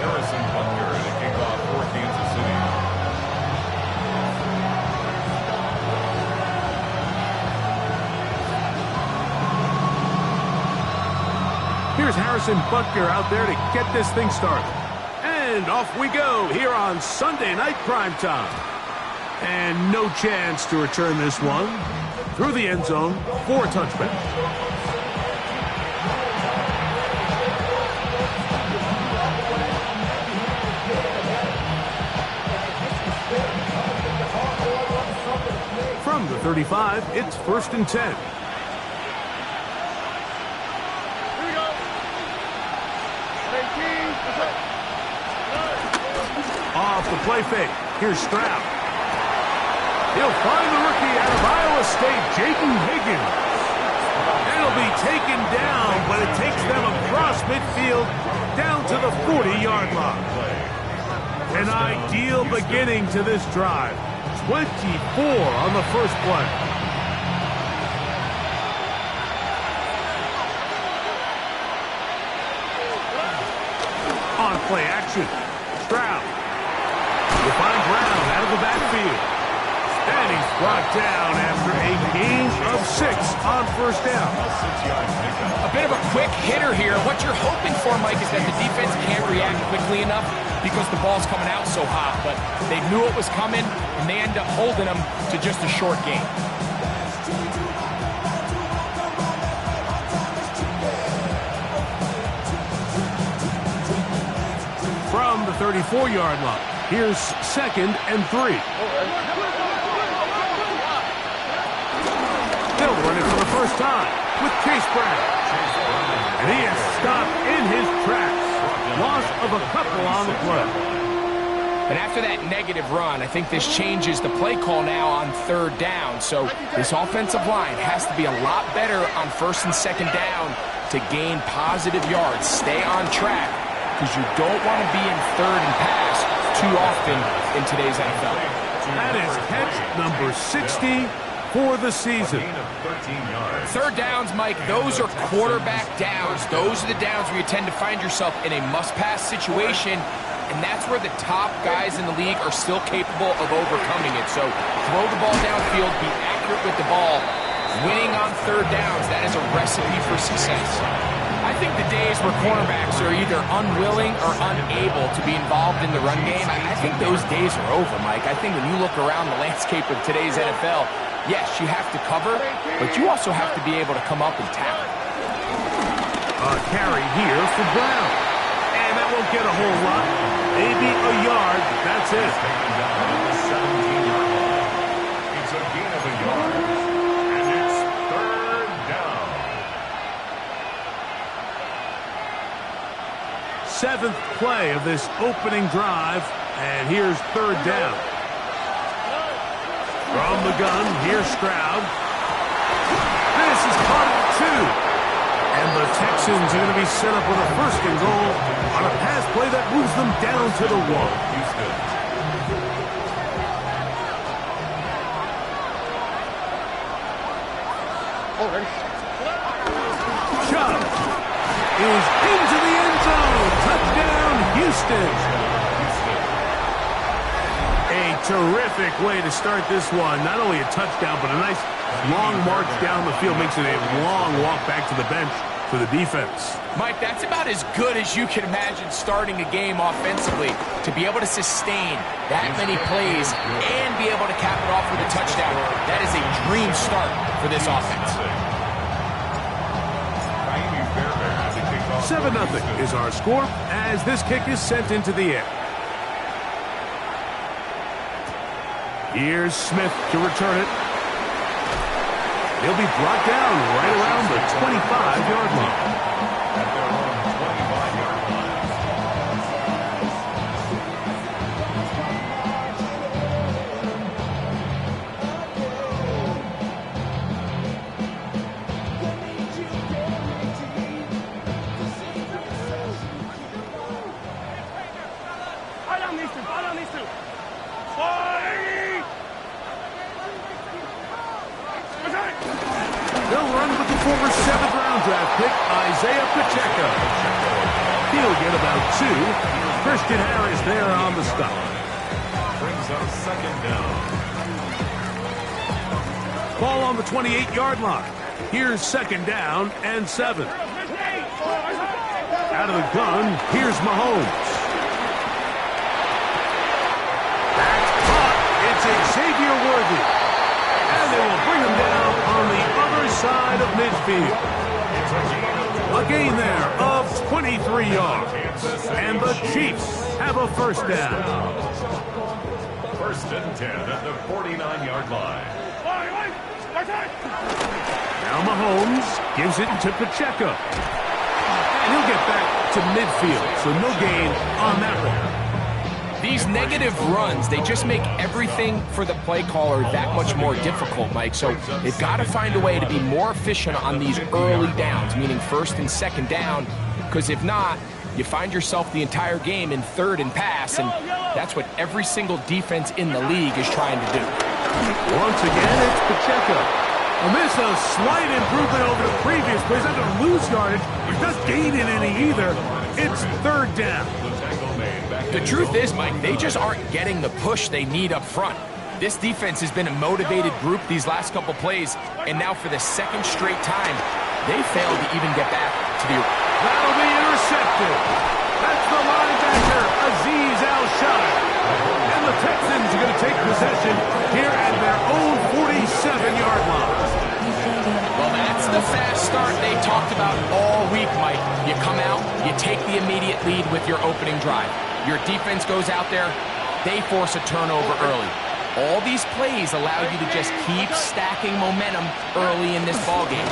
Harrison Butker to kick off for Kansas City. Here's Harrison Butker out there to get this thing started. And off we go here on Sunday Night Primetime. And no chance to return this one. Through the end zone for a touchback. From the 35, it's 1st and 10. Off the play fake. Here's Stroud. He'll find the rookie out of Iowa State, Jaden Higgins. It'll be taken down, but it takes them across midfield down to the 40-yard line. An ideal beginning to this drive. 24 on the first play. On play action. Stroud. You'll find Brown out of the backfield. And he's brought down after a gain of 6 on first down. A bit of a quick hitter here. What you're hoping for, Mike, is that the defense can't react quickly enough because the ball's coming out so hot. But they knew it was coming, and they end up holding them to just a short gain. From the 34-yard line, here's 2nd and 3. They'll run it for the first time with Chase Brown. And he is stopped in his tracks. Loss of a couple on the play. But after that negative run, I think this changes the play call now on 3rd down. So this offensive line has to be a lot better on 1st and 2nd down to gain positive yards. Stay on track because you don't want to be in 3rd and pass too often in today's NFL. That is catch number 60 for the season. 3rd downs, Mike, those are quarterback downs. Those are the downs where you tend to find yourself in a must-pass situation, and that's where the top guys in the league are still capable of overcoming it. So throw the ball downfield, be accurate with the ball. Winning on 3rd downs, that is a recipe for success. I think the days where cornerbacks are either unwilling or unable to be involved in the run game, I think those days are over, Mike. I think when you look around the landscape of today's NFL, yes, you have to cover, but you also have to be able to come up and tackle. A carry here for Brown. And that won't get a whole lot. Maybe a yard, that's it. It's a gain of a yard, and it's 3rd down. 7th play of this opening drive, and here's 3rd down. From the gun, here's Stroud. This is caught at 2. And the Texans are going to be set up with a 1st and goal on a pass play that moves them down to the 1. Chubb is into the end zone. Touchdown, Houston. A terrific way to start this one. Not only a touchdown, but a nice long march down the field. Makes it a long walk back to the bench for the defense. Mike, that's about as good as you can imagine starting a game offensively. To be able to sustain that many plays and be able to cap it off with a touchdown, that is a dream start for this offense. 7-0 is our score as this kick is sent into the air. Here's Smith to return it. He'll be brought down right around the 25-yard line. They'll run with the former 7th-round draft pick, Isaiah Pacheco. He'll get about 2. Christian Harris there on the stop. Brings up second down. Ball on the 28-yard line. Here's second down and 7. Out of the gun, here's Mahomes. That's caught. It's Xavier Worthy. And they will bring him down on the other side of midfield. A gain there of 23 yards. And the Chiefs have a first down. First and 10 at the 49-yard line. Now Mahomes gives it to Pacheco. And he'll get back to midfield, so no gain on that one. These negative runs, they just make everything for the play caller that much more difficult, Mike. So they've got to find a way to be more efficient on these early downs, meaning first and second down, because if not, you find yourself the entire game in third and pass, and that's what every single defense in the league is trying to do. Once again, it's Pacheco. And this is a slight improvement over the previous plays. Not going to lose yardage, but not gaining any either. It's third down. The truth is, Mike, they just aren't getting the push they need up front. This defense has been a motivated group these last couple plays, and now for the second straight time, they failed to even get back to the... That'll be intercepted. That's the linebacker, Azeez Al-Shai. And the Texans are going to take possession here at their own 47-yard line. Well, that's the fast start they talked about all week, Mike. You come out, you take the immediate lead with your opening drive. Your defense goes out there, they force a turnover early. All these plays allow you to just keep stacking momentum early in this ballgame.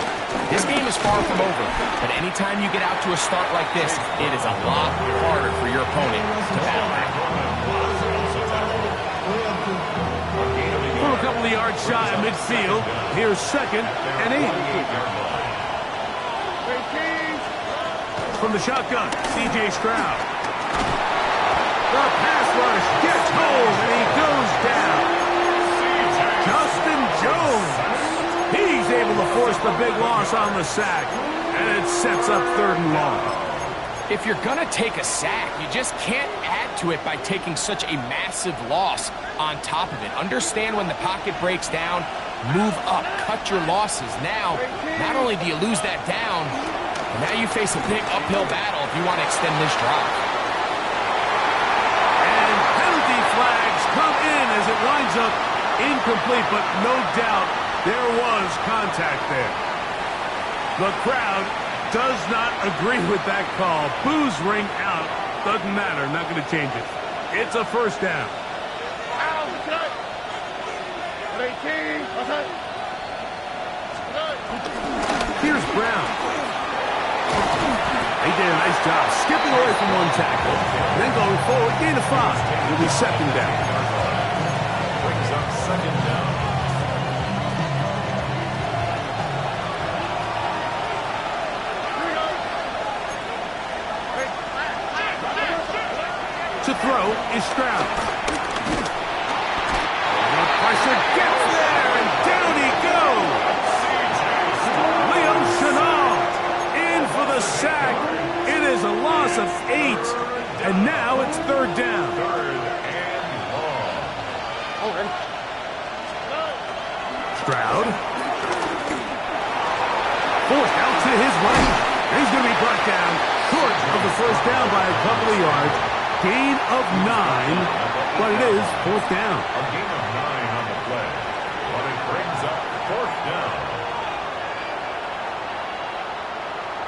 This game is far from over, but anytime you get out to a start like this, it is a lot harder for your opponent to battle back. From a couple of yards shy of midfield, here's second and 8. From the shotgun, C.J. Stroud. The pass rush gets home, and he goes down. Justin Jones. He's able to force the big loss on the sack, and it sets up third and long. If you're going to take a sack, you just can't add to it by taking such a massive loss on top of it. Understand when the pocket breaks down, move up, cut your losses. Now, not only do you lose that down, but now you face a big uphill battle if you want to extend this drive. And penalty flags come in as it winds up incomplete, but no doubt there was contact there. The crowd does not agree with that call. Boos ring out. Doesn't matter. Not going to change it. It's a first down. Here's Brown. He did a nice job skipping away from one tackle, then going forward, gain of 5. It'll be second down. Brings up second down. To throw is Stroud. The pressure gets there, and down he goes. Leo Chenal in for the sack. It is a loss of 8, and now it's third down. Third and long. Stroud. Forced out to his right. He's going to be brought down short of the first down by a couple of yards. Gain of 9, but it is fourth down. A gain of 9 on the play, but it brings up fourth down.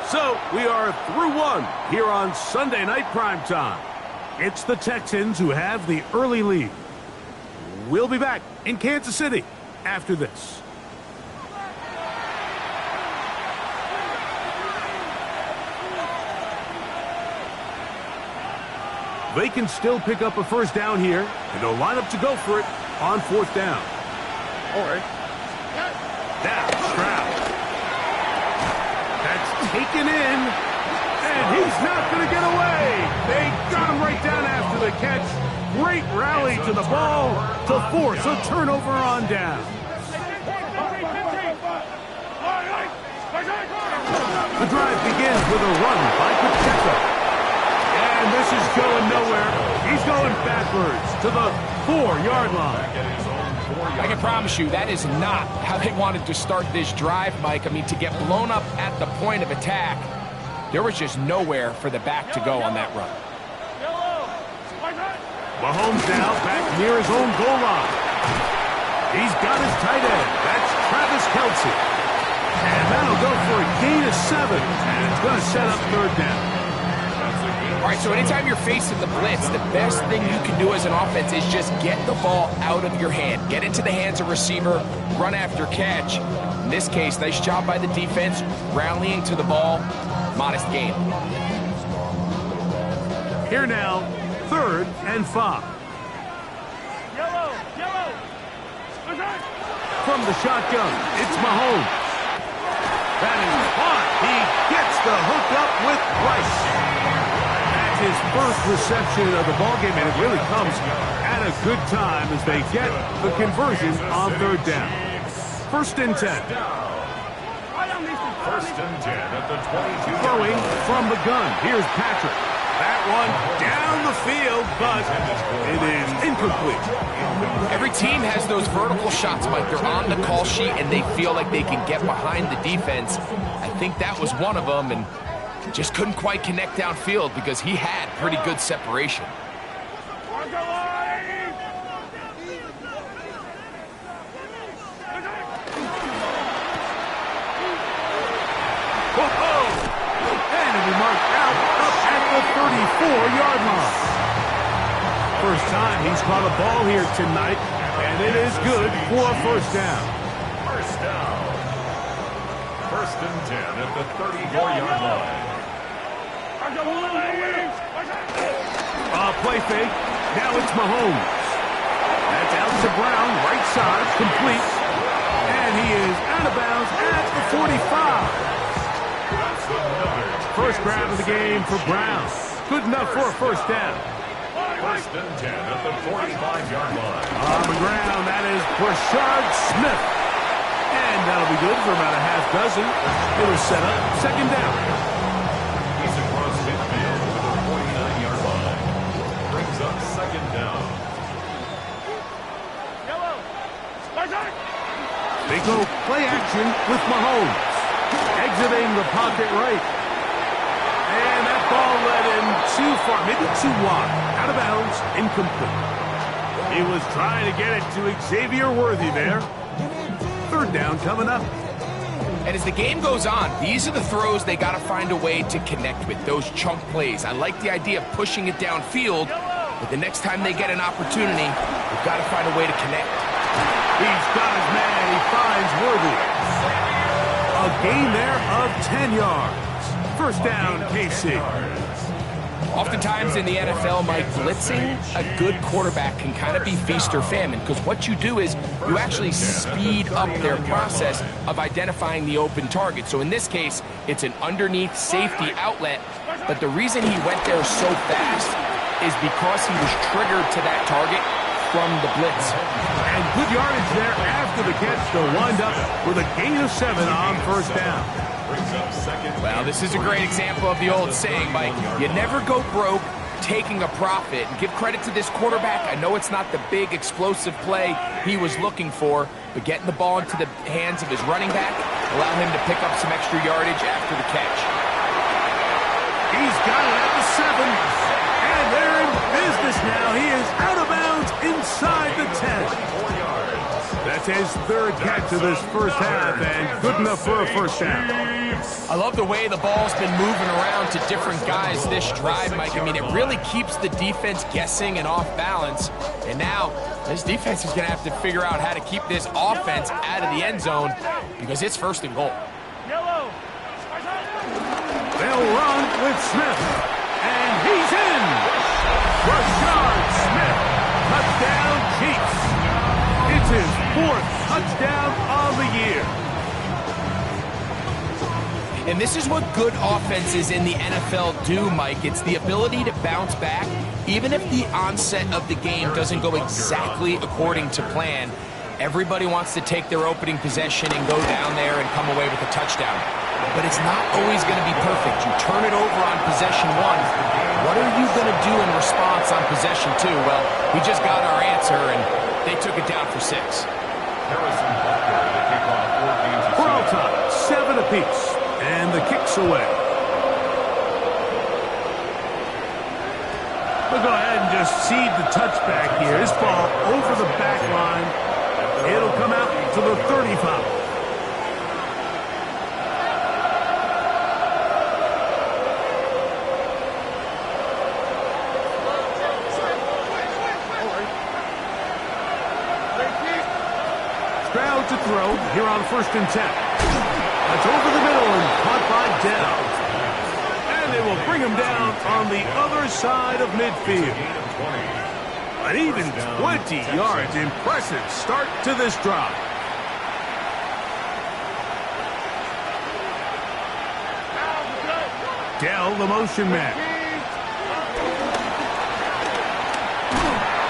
So we are through one here on Sunday Night Primetime. It's the Texans who have the early lead. We'll be back in Kansas City after this. They can still pick up a first down here, and they'll line up to go for it on fourth down. All right. Now, Stroud. That's taken in, and he's not going to get away. They got him right down after the catch. Great rally to the ball to force a turnover on down. The drive begins with a run by Pacheco. And this is going nowhere. He's going backwards to the 4-yard line. I can promise you that is not how they wanted to start this drive, Mike. I mean, to get blown up at the point of attack, there was just nowhere for the back to go on that run. Mahomes now back near his own goal line. He's got his tight end. That's Travis Kelce. And that'll go for a gain of 7. And it's going to set up 3rd down. All right, so anytime you're facing the blitz, the best thing you can do as an offense is just get the ball out of your hand. Get into the hands of receiver, run after catch. In this case, nice job by the defense, rallying to the ball. Modest gain. Here now, 3rd and 5. From the shotgun, it's Mahomes. That is caught. He gets the hook up with Rice. His first reception of the ballgame, and it really comes at a good time as they get the conversion on 3rd down. 1st and 10. 1st and 10 at the 22. Throwing from the gun. Here's Patrick. That one down the field, but it is incomplete. Every team has those vertical shots, Mike. They're on the call sheet, and they feel like they can get behind the defense. I think that was one of them, and just couldn't quite connect downfield because he had pretty good separation. Whoa! And it'll be marked out up at the 34-yard line. First time he's caught a ball here tonight, and it is good for a 1st down. 1st down. 1st and 10 at the 34-yard line. Play fake. Now it's Mahomes. That's out to Brown, right side, complete. And he is out of bounds at the 45. First grab of the game for Brown. Good enough for a 1st down. 1st and 10 at the 45-yard line. On the ground, that is Brashard Smith. And that'll be good for about a half dozen. It'll set up 2nd down. He's across midfield to the 49-yard line. Brings up 2nd down. They go play action with Mahomes. Exiting the pocket right. And that ball led him too far, maybe too wide. Out of bounds, incomplete. He was trying to get it to Xavier Worthy there. 3rd down coming up. And as the game goes on, these are the throws they got to find a way to connect with, those chunk plays. I like the idea of pushing it downfield, but the next time they get an opportunity, they've got to find a way to connect. He's got his man. He finds Worthy. A gain there of 10 yards. 1st down, KC. Oftentimes in the NFL, Mike, blitzing a good quarterback can kind of be feast or famine, because what you do is you actually speed up their process of identifying the open target. So in this case, it's an underneath safety outlet, but the reason he went there so fast is because he was triggered to that target from the blitz. And good yardage there after the catch to wind up with a gain of 7 on 1st down. Well, this is a great example of the old saying, Mike. You never go broke taking a profit. And give credit to this quarterback. I know it's not the big explosive play he was looking for, but getting the ball into the hands of his running back allow him to pick up some extra yardage after the catch. He's got it at the 7. And they're in business now. He is out of bounds inside the 10. That's his 3rd catch of this 1st half, and good enough for a 1st down. I love the way the ball's been moving around to different guys this drive, Mike. I mean, it really keeps the defense guessing and off balance. And now, this defense is going to have to figure out how to keep this offense out of the end zone because it's 1st and goal. They'll run with Smith, and he's in. Brashard Smith, touchdown Chiefs. It's his 4th touchdown of the year. And this is what good offenses in the NFL do, Mike. It's the ability to bounce back, even if the onset of the game doesn't go exactly according to plan. Everybody wants to take their opening possession and go down there and come away with a touchdown. But it's not always going to be perfect. You turn it over on possession 1. what are you going to do in response on possession two? Well, we just got our answer, and they took it down for 6. Harrison Butker, they kick off 4 games of We're all season. tied, 7 apiece, and the kick's away. We'll go ahead and just cede the touchback here. This ball over the back line. It'll come out to the 35. Stroud to throw here on 1st and 10. That's over the middle and caught by Dell. And they will bring him down on the other side of midfield. An even 20 yards. Impressive start to this drive. Dell, the motion man.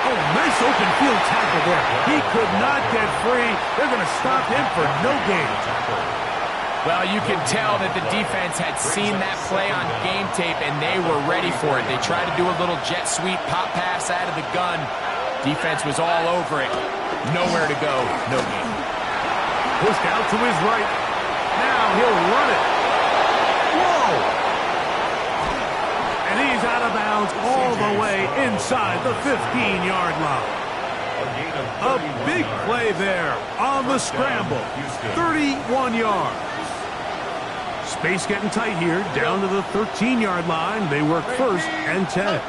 Oh, nice open field tackle there. He could not get free. They're going to stop him for no gain. Well, you can tell that the defense had seen that play on game tape, and they were ready for it. They tried to do a little jet sweep pop pass out of the gun. Defense was all over it. Nowhere to go, no gain. Pushed out to his right. Now he'll run it. Whoa! And he's out of bounds all the way inside the 15-yard line. A big play there on the scramble. 31 yards. Space getting tight here, down to the 13-yard line. They work 1st and 10.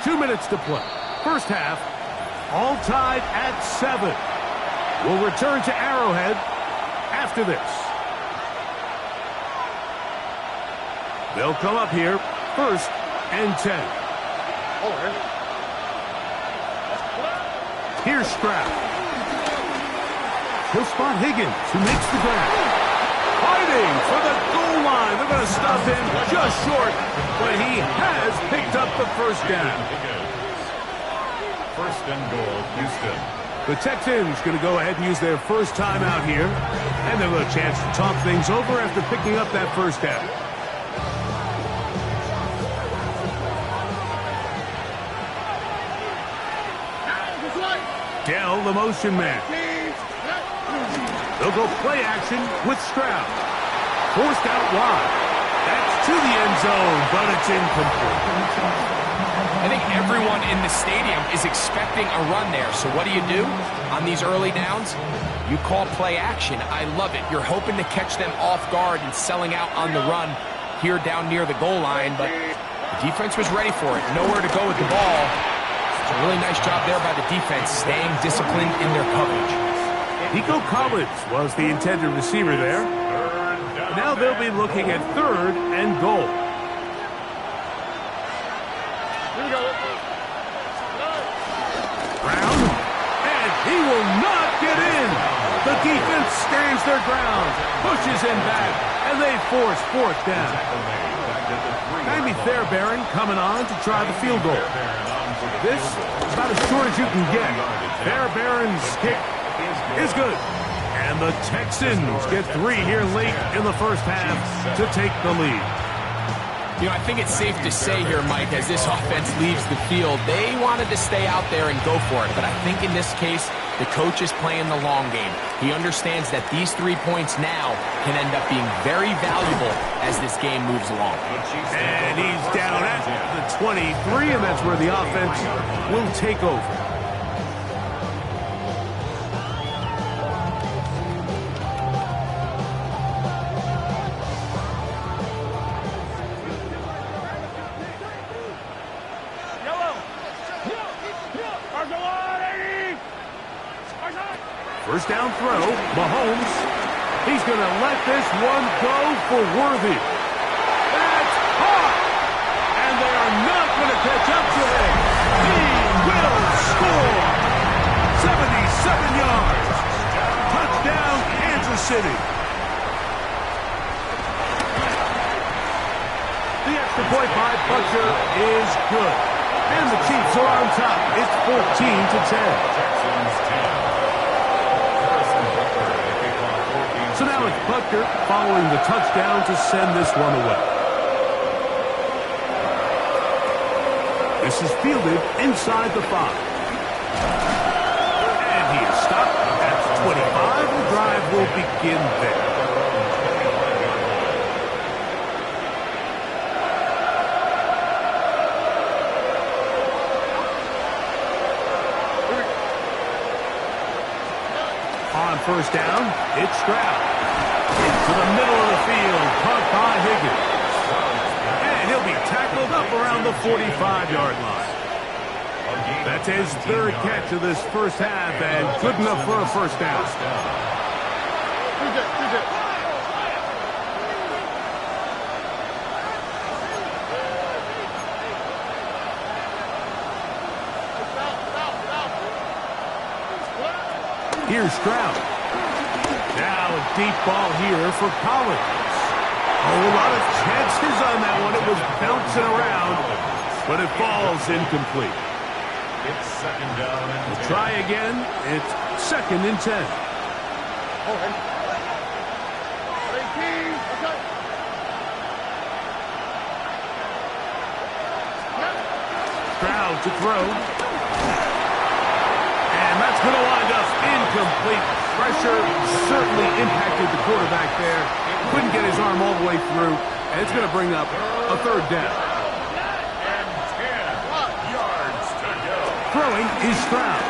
2 minutes to play. First half, all tied at 7. We'll return to Arrowhead after this. They'll come up here, 1st and 10. Here's Stroud. He'll spot Higgins, who makes the grab. Fighting for the goal line. They're going to stop him just short, but he has picked up the 1st down. 1st and goal, Houston. The Texans going to go ahead and use their first timeout here, and they'll have a chance to talk things over after picking up that 1st down. Dell, the motion man. They'll go play action with Stroud. Forced out wide. That's to the end zone, but it's incomplete. I think everyone in the stadium is expecting a run there. So what do? On these early downs, you call play action. I love it. You're hoping to catch them off guard and selling out on the run here down near the goal line, but the defense was ready for it. Nowhere to go with the ball. It's a really nice job there by the defense, staying disciplined in their coverage. Nico Collins was the intended receiver there. Now they'll be looking at 3rd and goal. Brown, and he will not get in. The defense stands their ground, pushes him back, and they force 4th down. Maybe Fairbairn coming on to try the field goal. This is about as short as you can get. Fairbairn's kick is good. And the Texans get 3 here late in the 1st half to take the lead. You know, I think it's safe to say here, Mike, as this offense leaves the field, they wanted to stay out there and go for it. But I think in this case, the coach is playing the long game. He understands that these 3 points now can end up being very valuable as this game moves along. And he's down at the 23, and that's where the offense will take over. First down throw, Mahomes. He's going to let this one go for Worthy. That's caught! And they are not going to catch up to him. He will score! 77 yards. Touchdown, Kansas City. The extra point by Butcher is good. And the Chiefs are on top. It's 14-10. So now it's Butker following the touchdown to send this one away. This is fielded inside the 5. And he is stopped at 25. The drive will begin there. On first down, it's Stroud. Into the middle of the field, caught by Higgins. And he'll be tackled up around the 45-yard line. That's his third catch of this first half, and good enough for a first down. Here's Stroud. Now a deep ball here for Collins. Oh, a lot of chances on that one. It was bouncing around, but it falls incomplete. It's second down and We'll try again. It's 2nd and 10. Stroud to throw. And that's going to wind up incomplete. Pressure certainly impacted the quarterback there. Couldn't get his arm all the way through. And it's going to bring up a 3rd down. and 10 yards to go. Throwing is Stroud.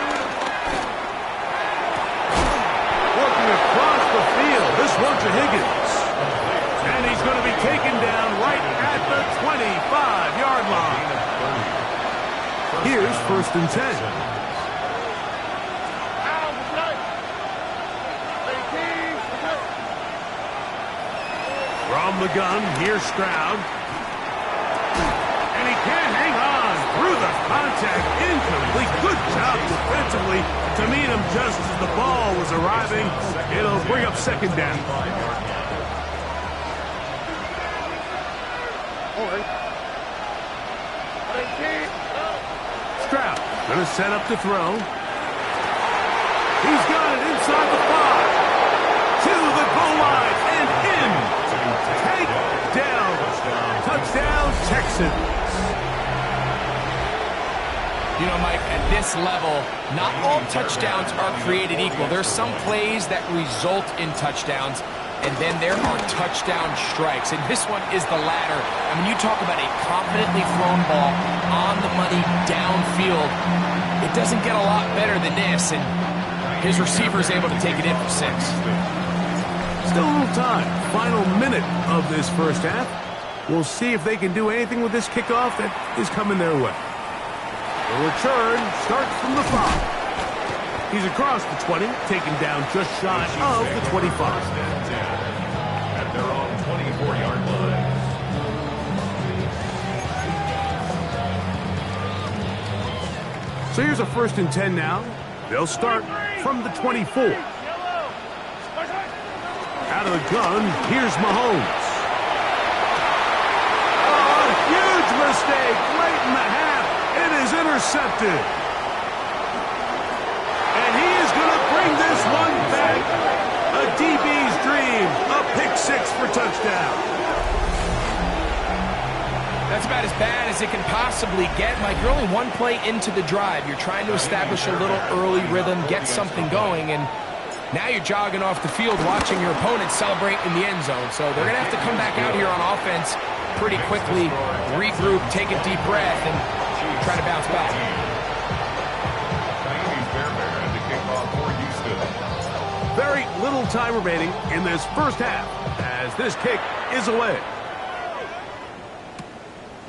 Working across the field. This one to Higgins. And he's going to be taken down right at the 25-yard line. Here's 1st and 10. From the gun, here's Stroud. And he can't hang on through the contact. Incomplete. Good job defensively to meet him just as the ball was arriving. It'll bring up 2nd down. Stroud going to set up to throw. He's got it inside the 5. To the goal line and in. Take down. Touchdown, Texans. You know, Mike, at this level, not all touchdowns are created equal. There's some plays that result in touchdowns, and then there are touchdown strikes. And this one is the latter. I mean, you talk about a confidently thrown ball on the money downfield. It doesn't get a lot better than this, and his receiver is able to take it in for 6. Still a little time. Final minute of this first half. We'll see if they can do anything with this kickoff that is coming their way. The return starts from the 5. He's across the 20, taken down just shy of the 25. At their own 24-yard line. So here's a 1st and 10 now. They'll start from the 24. Out of the gun, here's Mahomes. Oh, a huge mistake late in the half. It is intercepted. And he is going to bring this one back. A DB's dream. A pick 6 for touchdown. That's about as bad as it can possibly get, Mike. You're only one play into the drive. You're trying to establish a little early rhythm, get something going, and now you're jogging off the field watching your opponent celebrate in the end zone. So they're going to have to come back out here on offense pretty quickly, regroup, take a deep breath, and try to bounce back. Very little time remaining in this first half as this kick is away.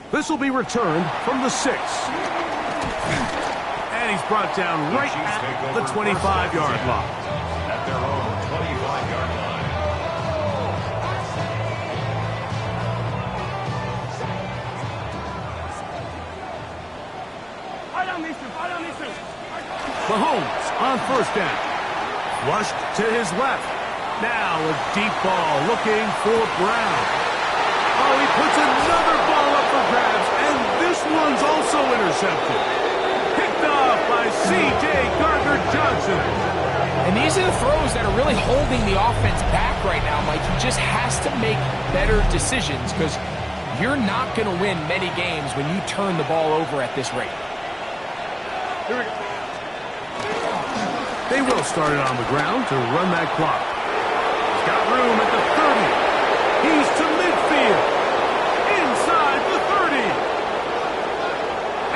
This will be returned from the 6. And he's brought down right at the 25-yard line. At their own 25-yard line. Mahomes on first down. Flushed to his left. Now a deep ball looking for Brown. Oh, he puts another ball up for grabs, and this one's also intercepted. Picked off by C.J. Gardner-Johnson. And these are the throws that are really holding the offense back right now, Mike. He just has to make better decisions because You're not going to win many games when you turn the ball over at this rate. They will start it on the ground to run that clock. He's got room at the 30. He's to midfield. Inside the 30.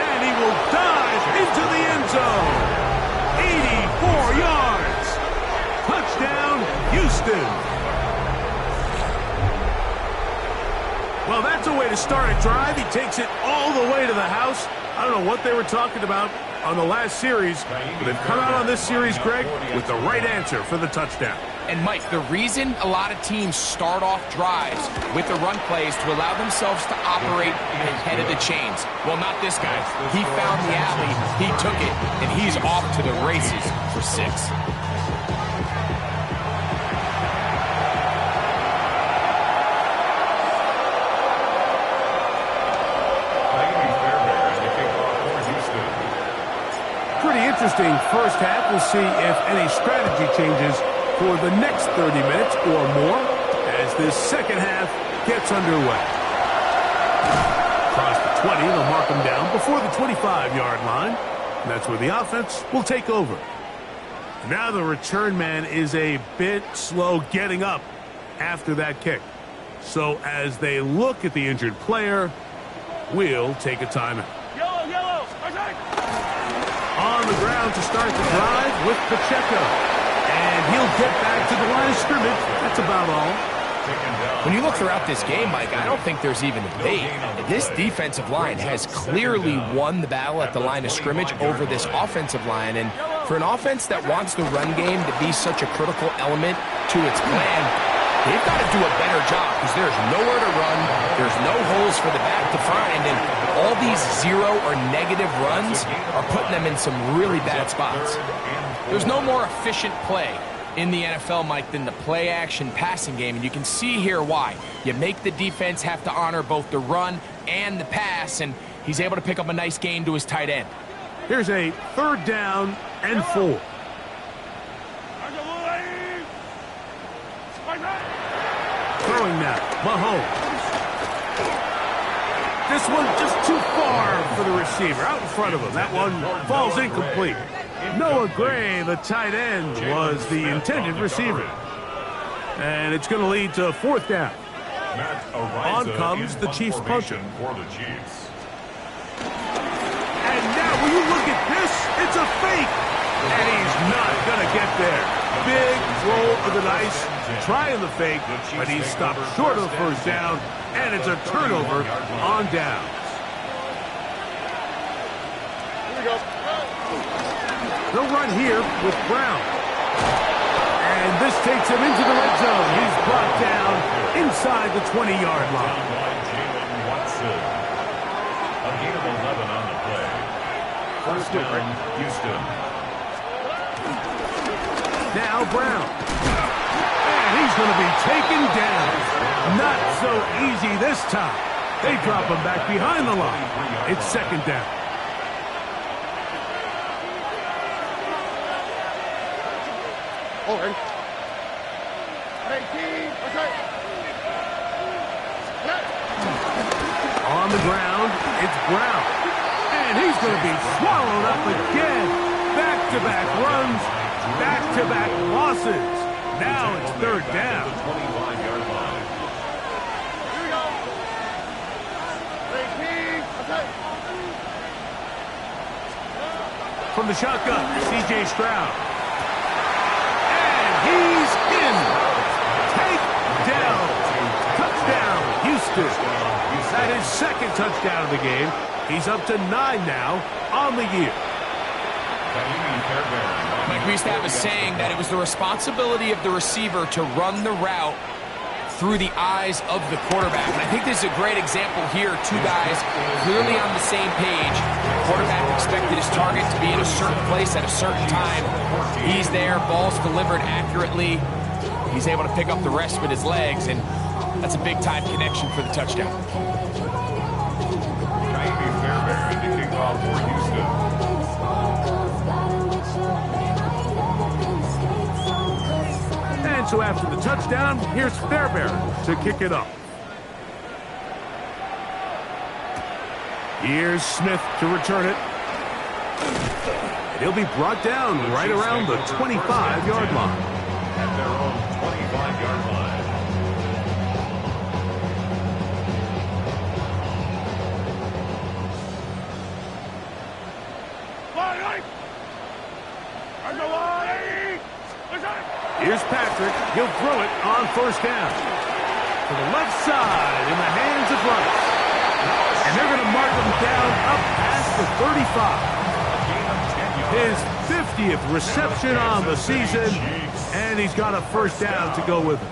And he will dive into the end zone. 84 yards. Touchdown, Houston. Well, that's a way to start a drive. He takes it all the way to the house. I don't know what they were talking about on the last series, but they've come out on this series, Greg, with the right answer for the touchdown. And, Mike, the reason a lot of teams start off drives with the run plays to allow themselves to operate ahead of the chains. Well, not this guy. He found the alley, he took it, and he's off to the races for 6. Pretty interesting first half. We'll see if any strategy changes for the next 30 minutes or more as this second half gets underway. Across the 20, they'll mark them down before the 25-yard line. And that's where the offense will take over. Now the return man is a bit slow getting up after that kick. So as they look at the injured player, we'll take a timeout. Yellow, On the ground to start the drive with Pacheco. And he'll get back to the line of scrimmage. That's about all. When you look throughout this game, Mike, I don't think there's even a debate. This defensive line has clearly won the battle at the line of scrimmage over this offensive line. And for an offense that wants the run game to be such a critical element to its plan, they've got to do a better job because there's nowhere to run. There's no holes for the back to find. And all these zero or negative runs are putting them in some really bad spots. There's no more efficient play in the NFL, Mike, than the play-action passing game. And you can see here why. You make the defense have to honor both the run and the pass, and he's able to pick up a nice gain to his tight end. Here's a 3rd down and 4. Throwing now, Mahomes. This one just too far for the receiver, out in front of him. That one falls incomplete. Noah Gray, the tight end, was the intended receiver. And it's going to lead to 4th down. On comes the Chiefs punter. And now, will you look at this? It's a fake. And he's not going to get there. Big roll of the dice, trying the fake, but he's stopped short of the 1st down, and it's a turnover on downs. Here we go. They'll run here with Brown. And this takes him into the red zone. He's brought down inside the 20-yard line. A gain of 11 on the play. 1st down, Houston. Now Brown. And he's going to be taken down. Not so easy this time. They drop him back behind the line. It's 2nd down. Over. On the ground, it's Brown. And he's going to be swallowed up again. Back-to-back runs, back-to-back losses. Now it's 3rd down. The 25-yard line. Here we go. From the shotgun, C.J. Stroud. And he's in. Take down. Touchdown, Houston. That is 2nd touchdown of the game. He's up to 9 now on the year. Mike, we used to have a saying that it was the responsibility of the receiver to run the route through the eyes of the quarterback. And I think this is a great example here. 2 guys clearly on the same page. The quarterback expected his target to be in a certain place at a certain time. He's there, ball's delivered accurately. He's able to pick up the rest with his legs, and that's a big-time connection for the touchdown. The kickoff for Houston. And so after the touchdown, here's Fairbairn to kick it off. Here's Smith to return it. And he'll be brought down right around the 25-yard line. At their own 25-yard line. Here's Patrick. He'll throw it on first down. To the left side in the hands of Rice. And they're going to mark him down up past the 35. His 50th reception on the season, and he's got a first down to go with it.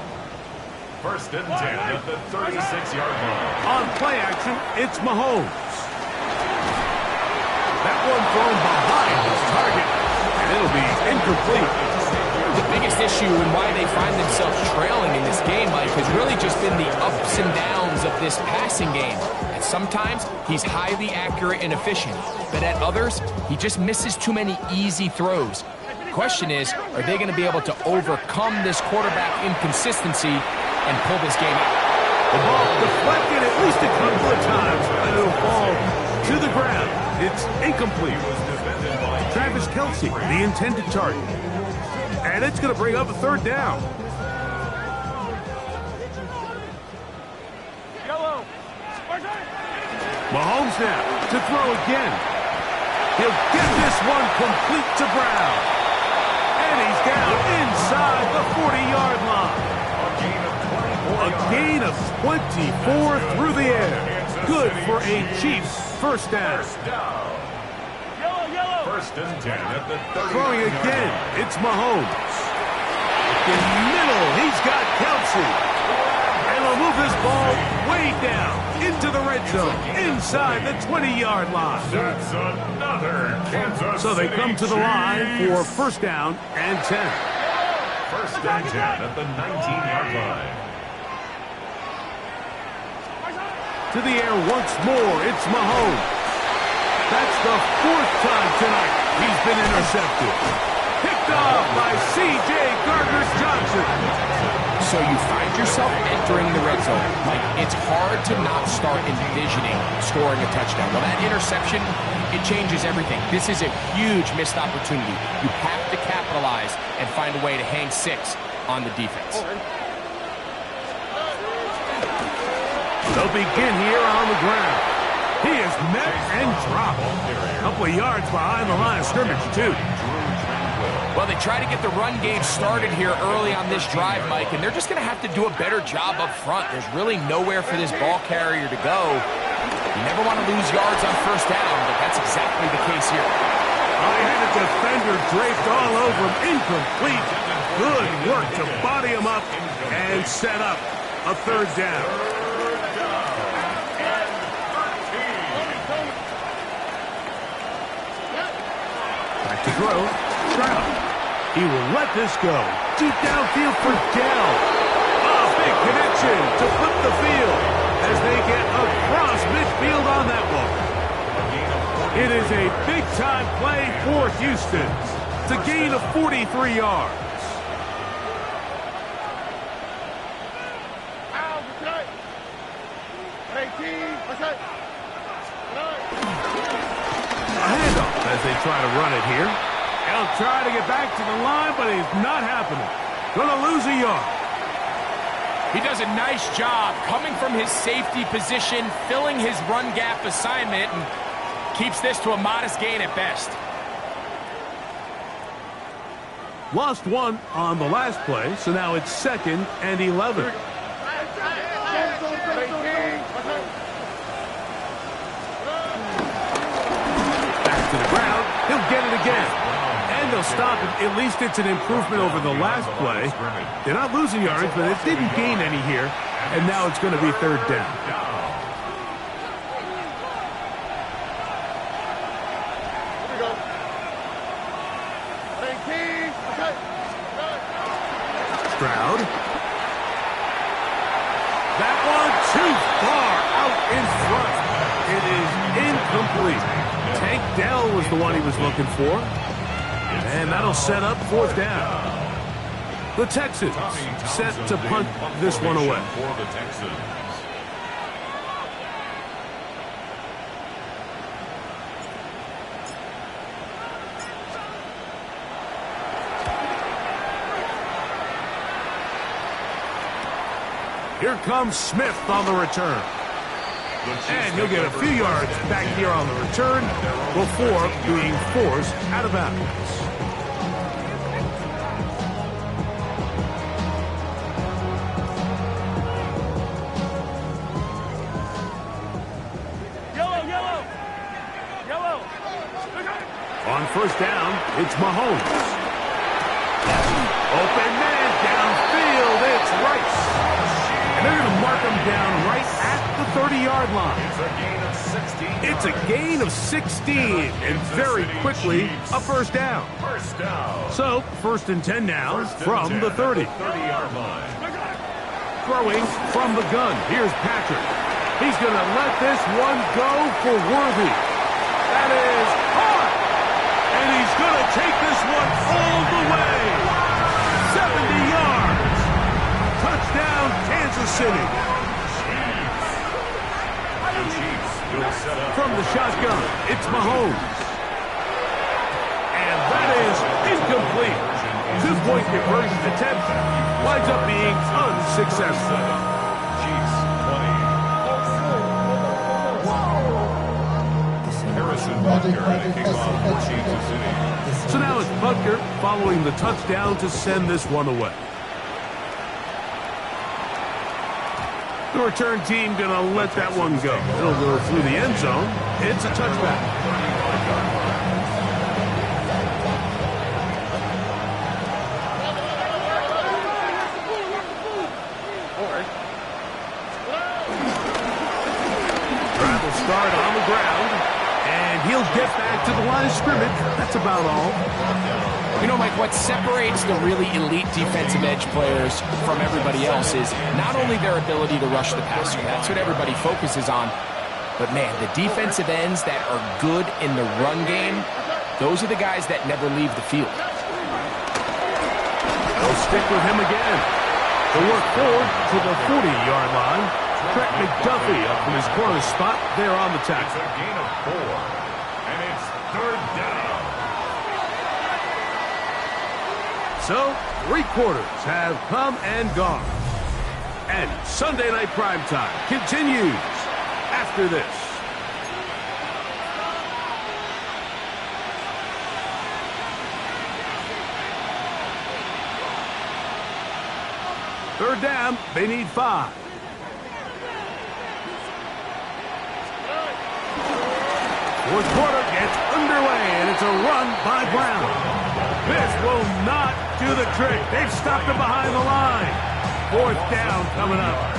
First and 10 at the 36-yard line. On play action, it's Mahomes. That one thrown behind his target, and it'll be incomplete. The biggest issue and why they find themselves trailing in this game, Mike, has really just been the ups and downs of this passing game. And sometimes he's highly accurate and efficient, but at others, he just misses too many easy throws. The question is, are they going to be able to overcome this quarterback inconsistency and pull this game out? The ball deflected at least a couple of times, and it'll fall to the ground. It's incomplete. Travis Kelce, the intended target. And it's going to bring up a third down. Mahomes now to throw again. He'll get this one complete to Brown. And he's down inside the 40-yard line. A gain of 24 through the air. Good for a Chiefs first down. First and 10 at the 30. Throwing again, it's Mahomes. In the middle, he's got Kelce. And he'll move this ball way down into the red zone, inside the 20-yard line. That's another Kansas So they come to the line City for Chiefs. first down and 10. First and 10 at the 19-yard line. To the air once more, it's Mahomes. That's the fourth time tonight he's been intercepted. Picked off by C.J. Gardner-Johnson. So you find yourself entering the red zone. Like, it's hard to not start envisioning scoring a touchdown. Well, that interception, it changes everything. This is a huge missed opportunity. You have to capitalize and find a way to hang 6 on the defense. They'll begin here on the ground. He is met and dropped. A couple of yards behind the line of scrimmage, too. Well, they try to get the run game started here early on this drive, Mike, and they're just going to have to do a better job up front. There's really nowhere for this ball carrier to go. You never want to lose yards on first down, but that's exactly the case here. I had a defender draped all over him. Incomplete. Good work to body him up and set up a third down. Back to throw. Stroud. He will let this go. Deep downfield for Dell. A big connection to flip the field as they get across midfield on that one. It is a big-time play for Houston. It's a gain of 43 yards. A handoff as they try to run it here. He'll try to get back to the line, but it's not happening. Gonna lose a yard. He does a nice job coming from his safety position, filling his run gap assignment, and keeps this to a modest gain at best. Lost one on the last play, so now it's 2nd and 11. Back to the ground. He'll get it again. And they'll stop it. At least it's an improvement over the last play. They're not losing yards, but it didn't gain any here. And now it's going to be third down. Stroud. That one too far out in front. It is incomplete. Tank Dell was the one he was looking for. And that'll set up fourth down. The Texans set to punt this one away. Here comes Smith on the return. And he'll get a few yards back here on the return before being forced out of bounds. On first down, it's Mahomes. Open man downfield, it's Rice. And they're going to mark him down right at the 30-yard line. It's a gain of 16, and very quickly, a first down. So, first and 10 now from the 30. Throwing from the gun, here's Patrick. He's going to let this one go for Worthy. That is hard. And he's going to take this one all the way. 70 yards. Touchdown, Kansas City. From the shotgun, it's Mahomes. And that is incomplete. Two-point conversion attempt winds up being unsuccessful. So now it's Butker following the touchdown to send this one away. The return team going to let that one go. It'll go through the end zone. It's a touchback. Drive will start on the ground. And he'll get back to the line of scrimmage. That's about all. You know, Mike, what separates the really elite defensive edge players from everybody else is not only their ability to rush the passer. That's what everybody focuses on. But, man, the defensive ends that are good in the run game, those are the guys that never leave the field. They'll stick with him again. They'll work forward to the 40-yard line. Trent McDuffie up from his corner spot there on the tackle. It's a gain of 4, and it's third down. So, 3 quarters have come and gone. And Sunday Night Primetime continues after this. Third down, they need 5. Fourth quarter gets underway, and it's a run by Brown. This will not do the trick. They've stopped him behind the line. Fourth down coming up.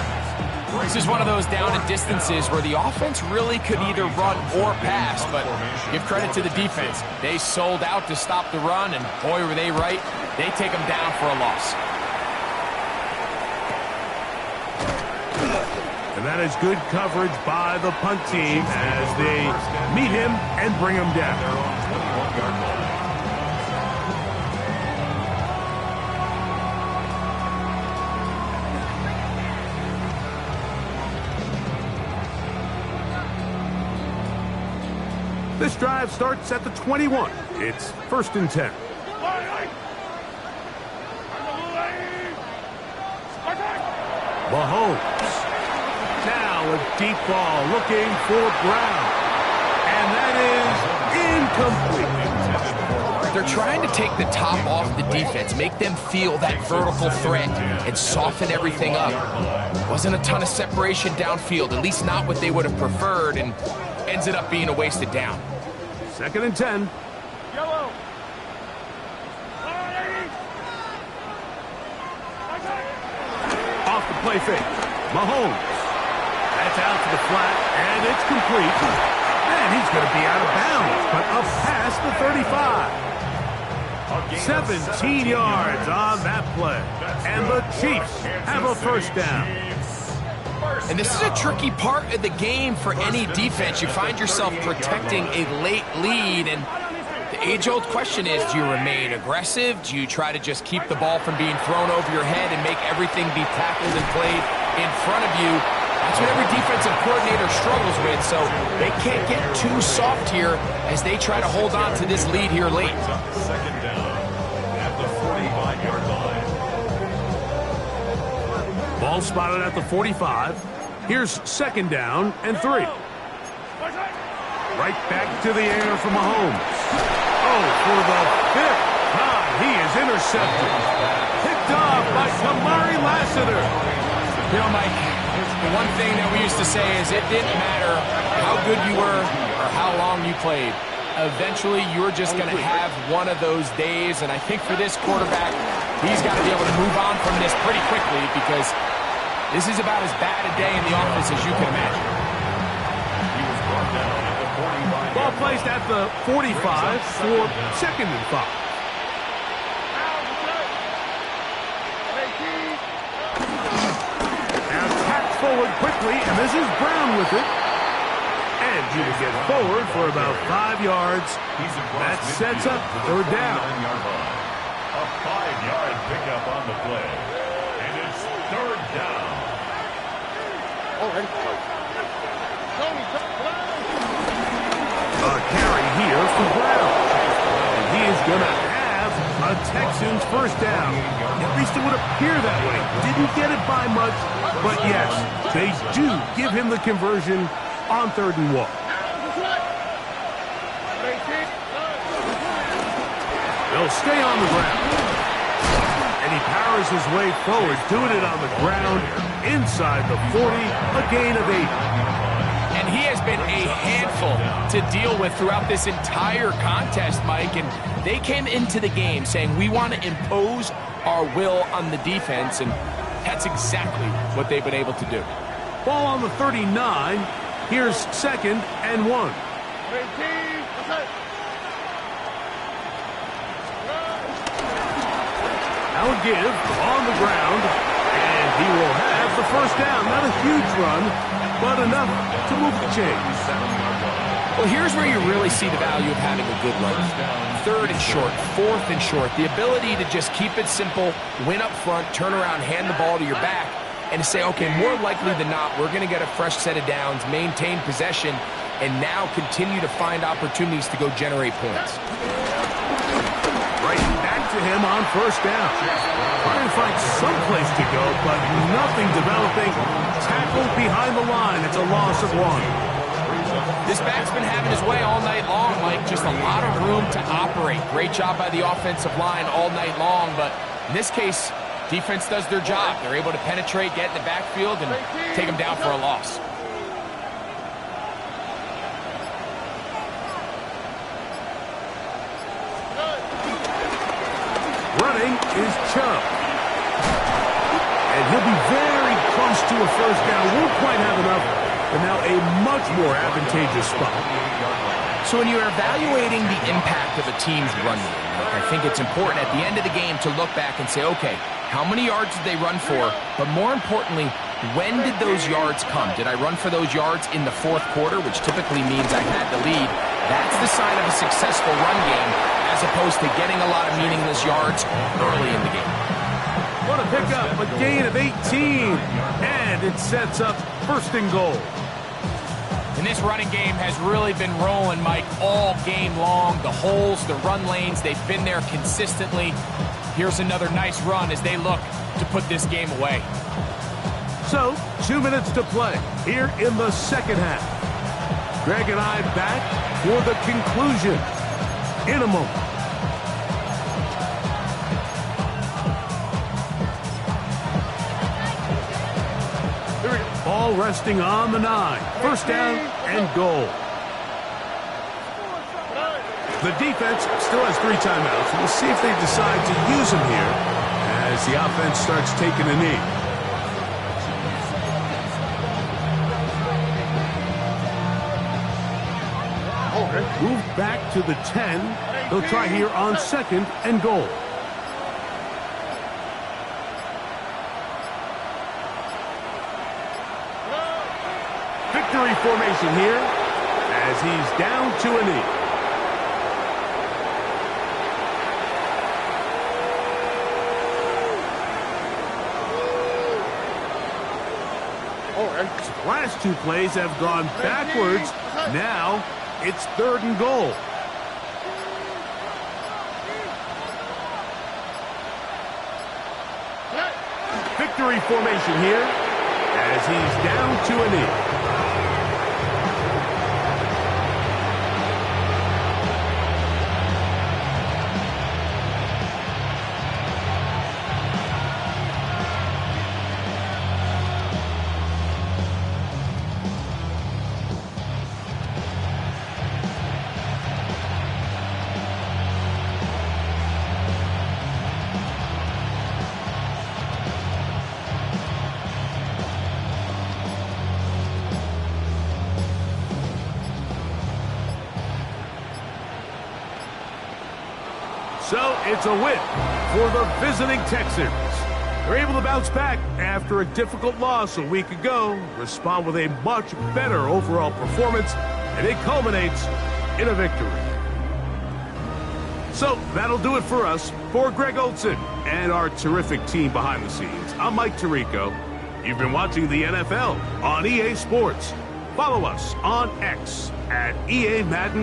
This is one of those down and distances where the offense really could either run or pass, but give credit to the defense. They sold out to stop the run, and boy, were they right. They take them down for a loss. And that is good coverage by the punt team as they meet him and bring him down. This drive starts at the 21. It's first and 10. Mahomes. Now a deep ball looking for Brown. And that is incomplete. They're trying to take the top off the defense, make them feel that vertical threat, and soften everything up. Wasn't a ton of separation downfield, at least not what they would have preferred, and ends it up being a wasted down. Second and 10. Yellow. Off the play fake. Mahomes. That's out to the flat, and it's complete. And he's going to be out of bounds, but up past the 35. 17 yards on that play. And the Chiefs have a first down. And this is a tricky part of the game for any defense. You find yourself protecting a late lead, and the age-old question is, do you remain aggressive? Do you try to just keep the ball from being thrown over your head and make everything be tackled and played in front of you? That's what every defensive coordinator struggles with, so they can't get too soft here as they try to hold on to this lead here late. Second down at the 45-yard line. Ball spotted at the 45. Here's second down and 3. Right back to the air for Mahomes. Oh, for the 5th time, he is intercepted. Picked off by Kamari Lassiter. You know, Mike, the one thing that we used to say is it didn't matter how good you were or how long you played. Eventually, you're just going to have one of those days, and I think for this quarterback, he's got to be able to move on from this pretty quickly because this is about as bad a day in the office as you can imagine. He was brought down at the 45. Ball placed at the 45 for second and 5. Now tapped forward quickly, and this is Brown with it. And he will get forward for about 5 yards. That sets up third down. A 5-yard pickup on the play. And it's third down. A carry here for Brown. And he is going to have a Texans first down. At least it would appear that way. Didn't get it by much, but yes, they do give him the conversion on 3rd and 1. They'll stay on the ground. And he powers his way forward, doing it on the ground inside the 40, a gain of 8. And he has been a handful to deal with throughout this entire contest, Mike. And they came into the game saying, we want to impose our will on the defense. And that's exactly what they've been able to do. Ball on the 39. Here's second and 1. Now a give on the ground, and he will have the first down. Not a huge run, but enough to move the chains. Well, here's where you really see the value of having a good run. 3rd and short, 4th and short. The ability to just keep it simple, win up front, turn around, hand the ball to your back, and to say, okay, more likely than not, we're going to get a fresh set of downs, maintain possession, and now continue to find opportunities to go generate points. Right back to him on first down. Trying to find some place to go, but nothing developing. Tackled behind the line. It's a loss of 1. This back's been having his way all night long, Mike. Just a lot of room to operate. Great job by the offensive line all night long, but in this case, defense does their job. They're able to penetrate, get in the backfield, and take them down for a loss. Running is Chubb. And he'll be very close to a first down. Won't quite have enough, but now a much more advantageous spot. So when you're evaluating the impact of a team's run game, I think it's important at the end of the game to look back and say, okay, how many yards did they run for? But more importantly, when did those yards come? Did I run for those yards in the 4th quarter, which typically means I had the lead? That's the sign of a successful run game, as opposed to getting a lot of meaningless yards early in the game. What a pickup, a gain of 18. And it sets up 1st and goal. And this running game has really been rolling, Mike, all game long. The holes, the run lanes, they've been there consistently. Here's another nice run as they look to put this game away. So, 2 minutes to play here in the second half. Greg and I back for the conclusion in a moment. Ball resting on the 9. First down and goal. The defense still has 3 timeouts. We'll see if they decide to use them here as the offense starts taking a knee. Move back to the 10. They'll try here on second and goal. Victory formation here as he's down to a knee. The last 2 plays have gone backwards. Now it's 3rd and goal. victory formation here as he's down to a knee. So it's a win for the visiting Texans. They're able to bounce back after a difficult loss a week ago, respond with a much better overall performance, and it culminates in a victory. So that'll do it for us. For Greg Olson and our terrific team behind the scenes, I'm Mike Tirico. You've been watching the NFL on EA Sports. Follow us on X at EA Madden.